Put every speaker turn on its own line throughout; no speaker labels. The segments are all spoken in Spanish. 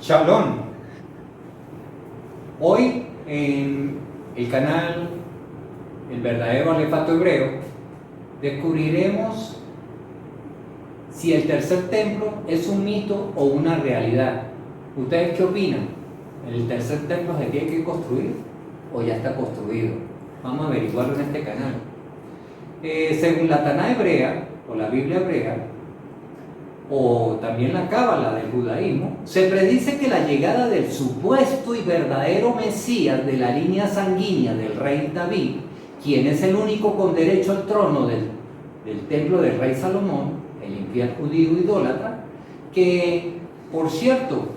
Shalom. Hoy en el canal El Verdadero Alefato Hebreo descubriremos si el tercer templo es un mito o una realidad. ¿Ustedes qué opinan? ¿El tercer templo se tiene que construir o ya está construido? Vamos a averiguarlo en este canal. Según la Taná hebrea o la Biblia hebrea, o también la cábala del judaísmo, se predice que la llegada del supuesto y verdadero Mesías de la línea sanguínea del rey David, quien es el único con derecho al trono del templo del rey Salomón, el infiel judío idólatra, que, por cierto,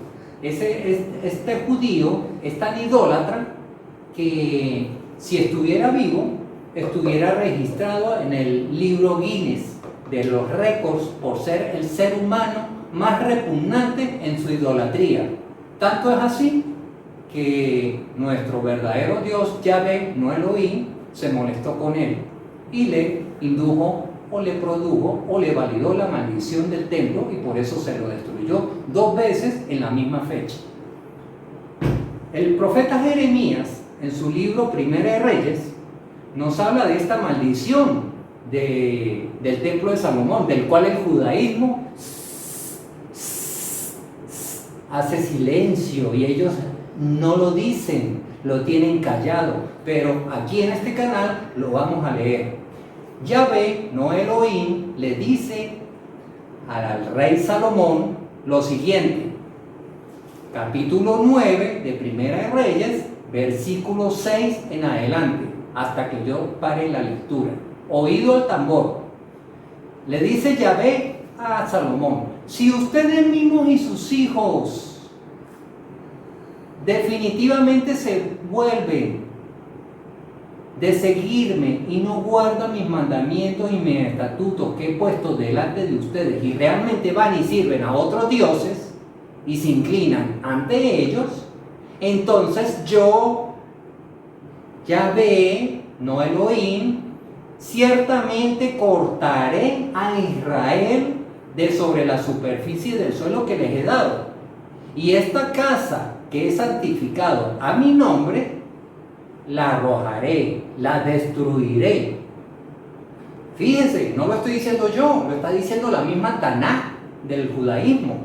este judío es tan idólatra que si estuviera vivo, estuviera registrado en el libro Guinness de los récords por ser el ser humano más repugnante en su idolatría. Tanto es así que nuestro verdadero Dios, Yahvé, no Elohim, se molestó con él y le indujo o le produjo o le validó la maldición del templo y por eso se lo destruyó 2 veces en la misma fecha. El profeta Jeremías, en su libro Primera de Reyes, nos habla de esta maldición del templo de Salomón, del cual el judaísmo hace silencio y ellos no lo dicen, lo tienen callado, pero aquí en este canal lo vamos a leer. Yahvé, no Elohim, le dice al rey Salomón lo siguiente, capítulo 9 de Primera de Reyes, versículo 6 en adelante, hasta que yo pare la lectura. Oído al tambor. Le dice Yahvé a Salomón: si ustedes mismos y sus hijos definitivamente se vuelven de seguirme y no guardan mis mandamientos y mis estatutos que he puesto delante de ustedes y realmente van y sirven a otros dioses y se inclinan ante ellos, entonces yo, Yahvé, no Elohim, ciertamente cortaré a Israel de sobre la superficie del suelo que les he dado, y esta casa que he santificado a mi nombre la arrojaré, la destruiré. Fíjense, no lo estoy diciendo yo, lo está diciendo la misma Taná del judaísmo.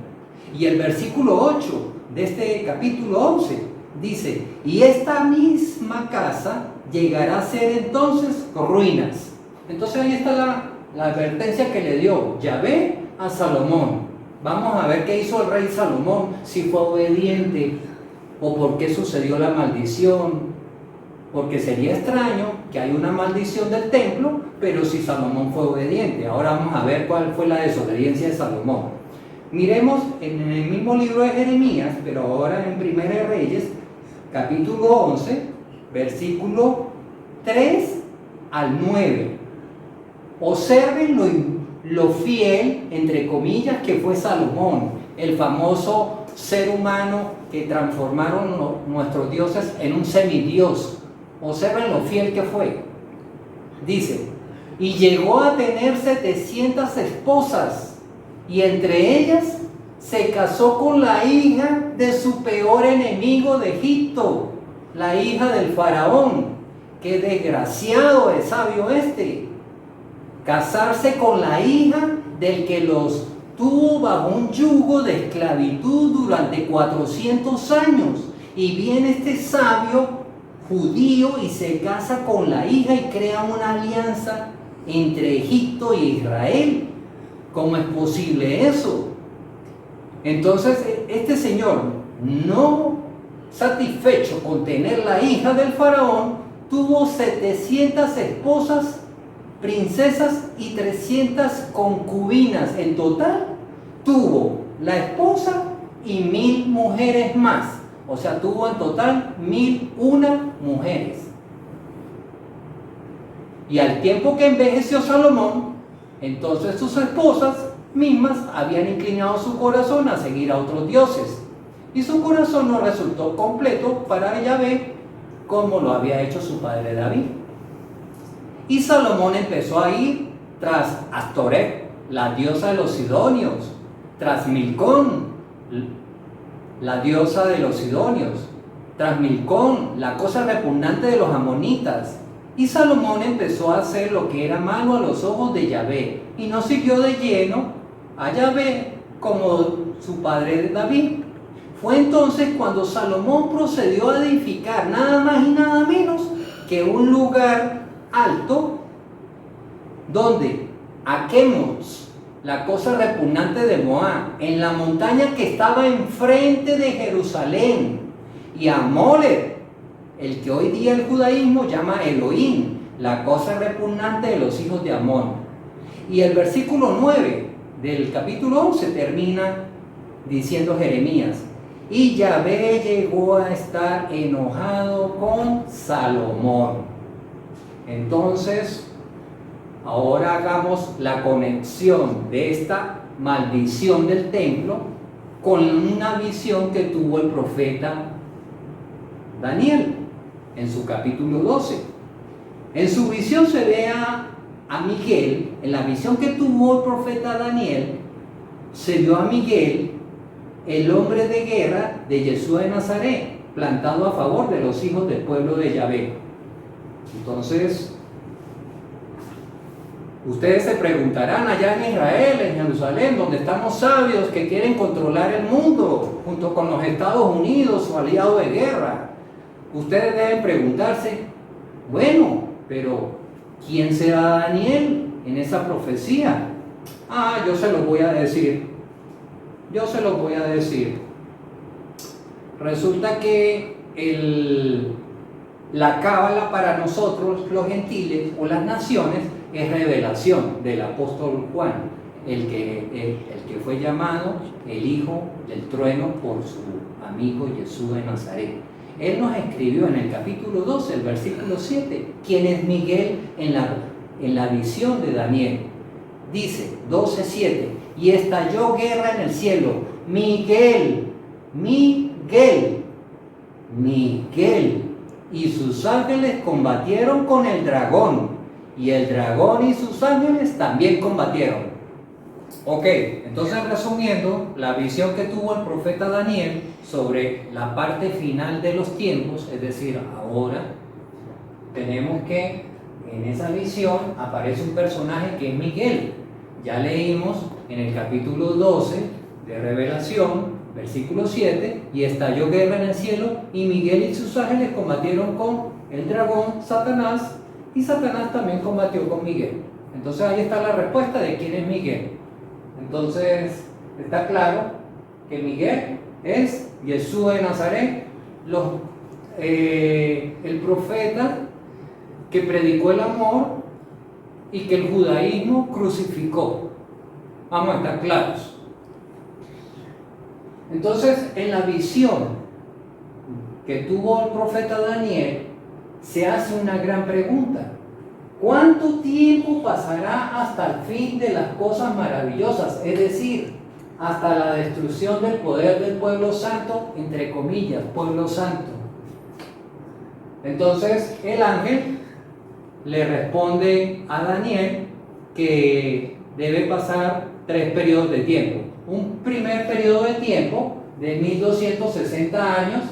Y el versículo 8 de este capítulo 11 dice: y esta misma casa llegará a ser entonces ruinas. Entonces ahí está la advertencia que le dio Yahvé a Salomón. Vamos a ver qué hizo el rey Salomón, si fue obediente o por qué sucedió la maldición. Porque sería extraño que hay una maldición del templo, pero si Salomón fue obediente. Ahora vamos a ver cuál fue la desobediencia de Salomón. Miremos en el mismo libro de Jeremías, pero ahora en Primera de Reyes, capítulo 11, versículo 3 al 9. Observen lo fiel, entre comillas, que fue Salomón, el famoso ser humano que transformaron nuestros dioses en un semidios. Observen lo fiel que fue. Dice: y llegó a tener 700 esposas, y entre ellas se casó con la hija de su peor enemigo de Egipto, la hija del faraón. Qué desgraciado es sabio este. Casarse con la hija del que los tuvo bajo un yugo de esclavitud durante 400 años. Y viene este sabio judío y se casa con la hija y crea una alianza entre Egipto y Israel. ¿Cómo es posible eso? Entonces este señor, no satisfecho con tener la hija del faraón, tuvo 700 esposas, princesas y 300 concubinas. En total tuvo la esposa y 1000 mujeres más. O sea, tuvo en total 1001 mujeres. Y al tiempo que envejeció Salomón, entonces sus esposas mismas habían inclinado su corazón a seguir a otros dioses. Y su corazón no resultó completo para Yahvé como lo había hecho su padre David. Y Salomón empezó a ir tras Astoret, la diosa de los sidonios, tras Milcón, la diosa de los sidonios, tras Milcón, la cosa repugnante de los amonitas. Y Salomón empezó a hacer lo que era malo a los ojos de Yahvé, y no siguió de lleno a Yahvé como su padre David. Fue entonces cuando Salomón procedió a edificar nada más y nada menos que un lugar alto, donde a Quemos, la cosa repugnante de Moab, en la montaña que estaba enfrente de Jerusalén, y a Molech, el que hoy día el judaísmo llama Elohim, la cosa repugnante de los hijos de Amón. Y el versículo 9 del capítulo 11 termina diciendo Jeremías: y Yahvé llegó a estar enojado con Salomón. Entonces, ahora hagamos la conexión de esta maldición del templo con una visión que tuvo el profeta Daniel en su capítulo 12. En su visión se ve a Miguel, en la visión que tuvo el profeta Daniel, se vio a Miguel, el hombre de guerra de Jesús de Nazaret, plantado a favor de los hijos del pueblo de Yahvé. Entonces, ustedes se preguntarán allá en Israel, en Jerusalén, donde estamos sabios que quieren controlar el mundo, junto con los Estados Unidos, su aliado de guerra. Ustedes deben preguntarse, bueno, pero ¿quién será Daniel en esa profecía? Yo se los voy a decir. Resulta que la cábala para nosotros, los gentiles o las naciones, es revelación del apóstol Juan, el que fue llamado el hijo del trueno por su amigo Jesús de Nazaret. Él nos escribió en el capítulo 12, el versículo 7, quién es Miguel en la visión de Daniel. Dice 12:7, y estalló guerra en el cielo. Miguel, y sus ángeles combatieron con el dragón, y el dragón y sus ángeles también combatieron. Ok, entonces resumiendo, la visión que tuvo el profeta Daniel sobre la parte final de los tiempos, es decir, ahora, tenemos que en esa visión aparece un personaje que es Miguel. Ya leímos en el capítulo 12 de Revelación, versículo 7, y estalló guerra en el cielo, y Miguel y sus ángeles combatieron con el dragón, Satanás, y Satanás también combatió con Miguel. Entonces ahí está la respuesta de quién es Miguel. Entonces está claro que Miguel es Jesús de Nazaret, el profeta que predicó el amor y que el judaísmo crucificó. Vamos a estar claros. Entonces, en la visión que tuvo el profeta Daniel, se hace una gran pregunta: ¿cuánto tiempo pasará hasta el fin de las cosas maravillosas? Es decir, hasta la destrucción del poder del pueblo santo, entre comillas, pueblo santo. Entonces, el ángel le responde a Daniel que debe pasar 3 periodos de tiempo. Un primer periodo de tiempo de 1260 años,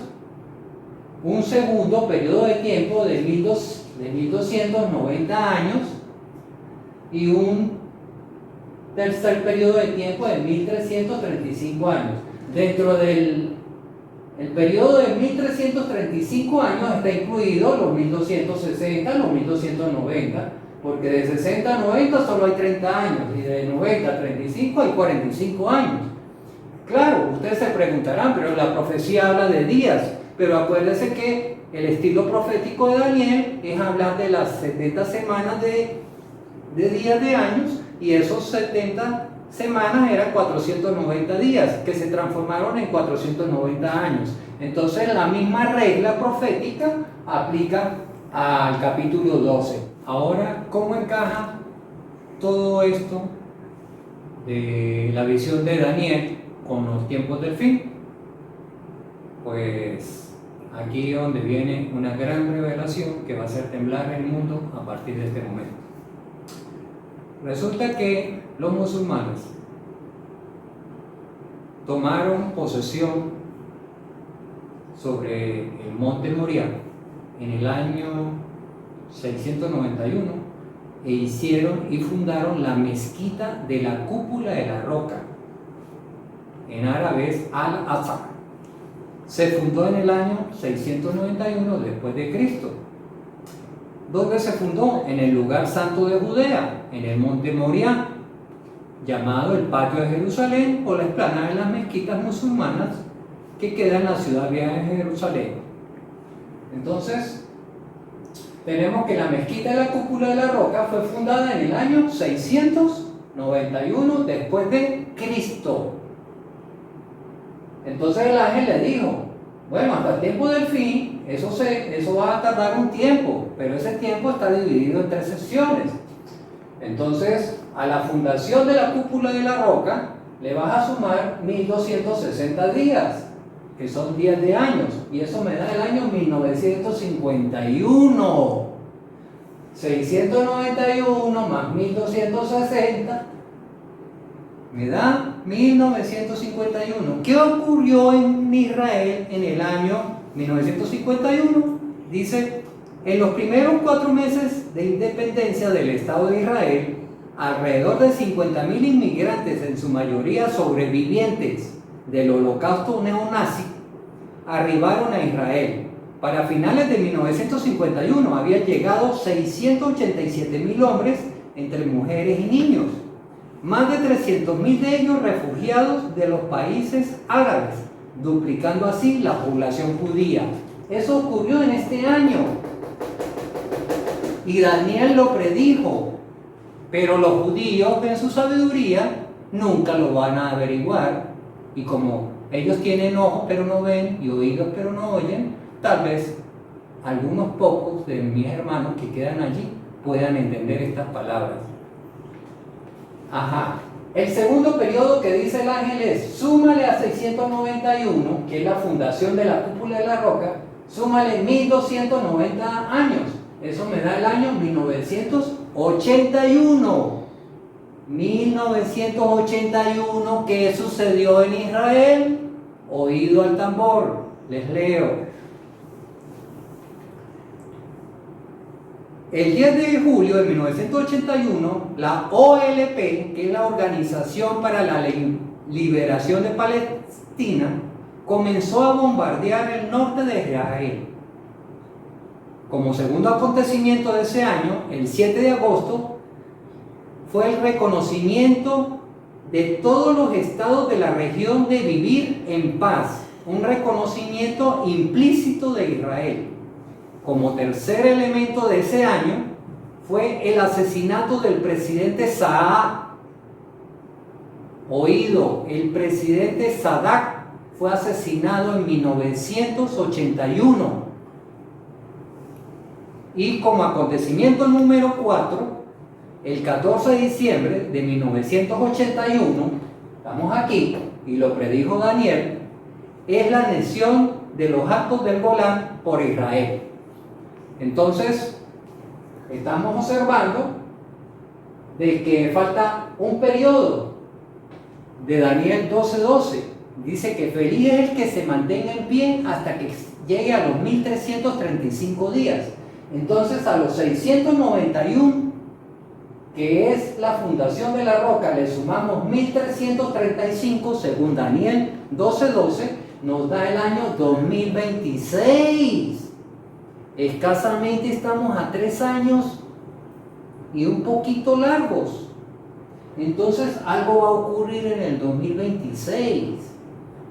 un segundo periodo de tiempo de 1290 años y un tercer periodo de tiempo de 1335 años. Dentro del periodo de 1335 años está incluido los 1260, los 1290, porque de 60 a 90 solo hay 30 años, y de 90 a 35 hay 45 años. Claro, ustedes se preguntarán, pero la profecía habla de días, pero acuérdense que el estilo profético de Daniel es hablar de las 70 semanas de días de años, y esos 70 semanas eran 490 días, que se transformaron en 490 años. Entonces la misma regla profética aplica al capítulo 12. Ahora, ¿cómo encaja todo esto de la visión de Daniel con los tiempos del fin? Pues aquí es donde viene una gran revelación que va a hacer temblar el mundo a partir de este momento. Resulta que los musulmanes tomaron posesión sobre el monte Moriah en el año 691 e hicieron y fundaron la mezquita de la cúpula de la roca. En árabe es Al-Aqsa. Se fundó en el año 691 después de Cristo. ¿Dónde se fundó? En el lugar santo de Judea, en el monte Moriah, llamado el Patio de Jerusalén o la explanada de las mezquitas musulmanas que queda en la ciudad vieja de Jerusalén. Entonces, tenemos que la mezquita de la cúpula de la roca fue fundada en el año 691 después de Cristo. Entonces el ángel le dijo, bueno, hasta el tiempo del fin, eso va a tardar un tiempo, pero ese tiempo está dividido en 3 sesiones. Entonces, a la fundación de la cúpula de la roca le vas a sumar 1260 días, que son 10 de años, y eso me da el año 1951. 691 más 1260 me da 1951. ¿Qué ocurrió en Israel en el año 1951? Dice, en los primeros 4 meses de independencia del Estado de Israel, alrededor de 50.000 inmigrantes, en su mayoría sobrevivientes del holocausto neonazi, arribaron a Israel. Para finales de 1951 habían llegado 687.000 hombres entre mujeres y niños, más de 300.000 de ellos refugiados de los países árabes, duplicando así la población judía. Eso ocurrió en este año y Daniel lo predijo, pero los judíos en su sabiduría nunca lo van a averiguar, y como ellos tienen ojos pero no ven y oídos pero no oyen, tal vez algunos pocos de mis hermanos que quedan allí puedan entender estas palabras. El segundo periodo que dice el ángel es, súmale a 691, que es la fundación de la cúpula de la roca, súmale 1290 años. Eso me da el año 1981. 1981, ¿qué sucedió en Israel? Oído al tambor, les leo. El 10 de julio de 1981, la OLP, que es la Organización para la Liberación de Palestina, comenzó a bombardear el norte de Israel. Como segundo acontecimiento de ese año, el 7 de agosto, fue el reconocimiento de todos los estados de la región de vivir en paz, un reconocimiento implícito de Israel. Como tercer elemento de ese año fue el asesinato del presidente Sadat. Oído, el presidente Sadat fue asesinado en 1981. Y como acontecimiento número 4, el 14 de diciembre de 1981, estamos aquí, y lo predijo Daniel, es la anexión de los Altos del Golán por Israel. Entonces, estamos observando de que falta un periodo de Daniel 12:12. Dice que feliz es el que se mantenga en pie hasta que llegue a los 1335 días. Entonces, a los 691, que es la fundación de la roca, le sumamos 1335 según Daniel 12:12, nos da el año 2026. Escasamente estamos a 3 años y un poquito largos. Entonces algo va a ocurrir en el 2026.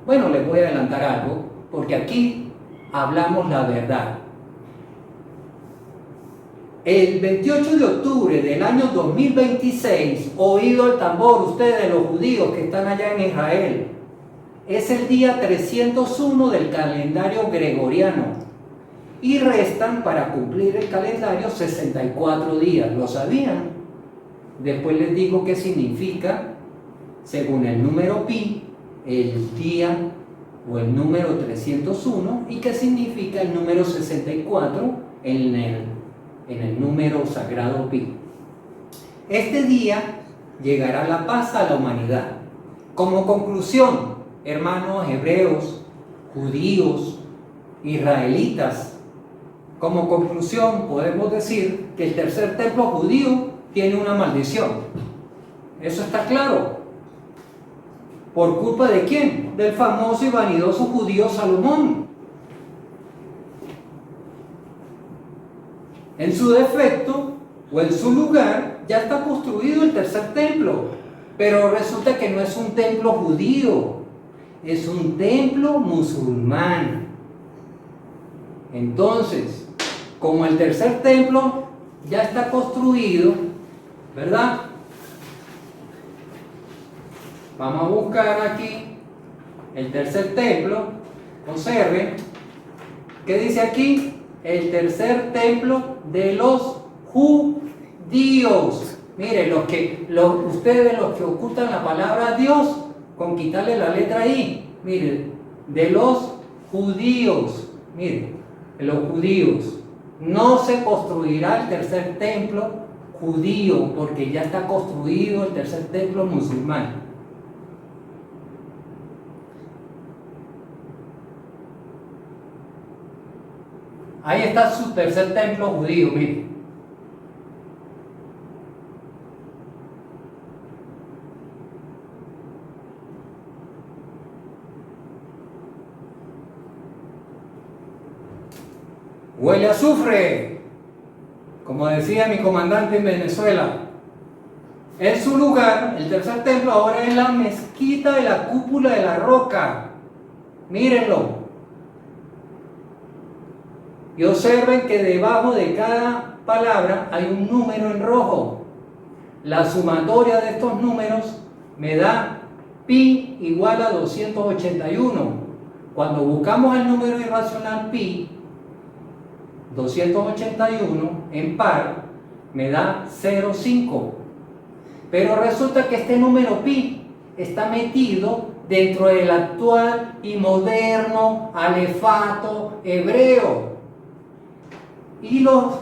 Bueno, les voy a adelantar algo, porque aquí hablamos la verdad. El 28 de octubre del año 2026, oído el tambor, ustedes los judíos que están allá en Israel, es el día 301 del calendario gregoriano. Y restan para cumplir el calendario 64 días. ¿Lo sabían? Después les digo qué significa, según el número pi, el día o el número 301, y qué significa el número 64 en el número sagrado pi. Este día llegará la paz a la humanidad. Como conclusión, hermanos hebreos, judíos, israelitas. Como conclusión, podemos decir que el tercer templo judío tiene una maldición. Eso está claro. ¿Por culpa de quién? Del famoso y vanidoso judío Salomón. En su defecto o en su lugar ya está construido el tercer templo, pero resulta que no es un templo judío, es un templo musulmán. Entonces, como el tercer templo ya está construido, ¿verdad? Vamos a buscar aquí el tercer templo. Observen, ¿qué dice aquí? El tercer templo de los judíos. Miren, ustedes los que ocultan la palabra Dios, con quitarle la letra I, miren, de los judíos, miren, de los judíos. No se construirá el tercer templo judío, porque ya está construido el tercer templo musulmán. Ahí está su tercer templo judío, miren. Huele a azufre, como decía mi comandante en Venezuela. En su lugar, el tercer templo ahora es la mezquita de la cúpula de la roca. Mírenlo. Y observen que debajo de cada palabra hay un número en rojo. La sumatoria de estos números me da pi igual a 281. Cuando buscamos el número irracional pi, 281 en par, me da 0,5. Pero resulta que este número pi está metido dentro del actual y moderno alefato hebreo. Y los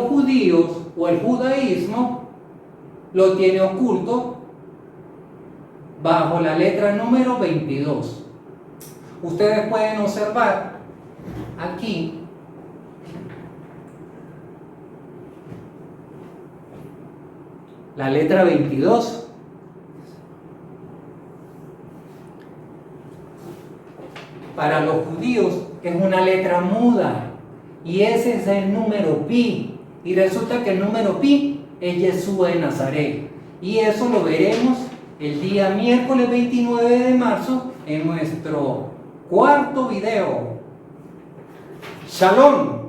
judíos o el judaísmo lo tiene oculto bajo la letra número 22. Ustedes pueden observar aquí la letra 22. Para los judíos es una letra muda. Y ese es el número pi. Y resulta que el número pi es Yeshua de Nazaret. Y eso lo veremos el día miércoles 29 de marzo en nuestro cuarto video. Shalom.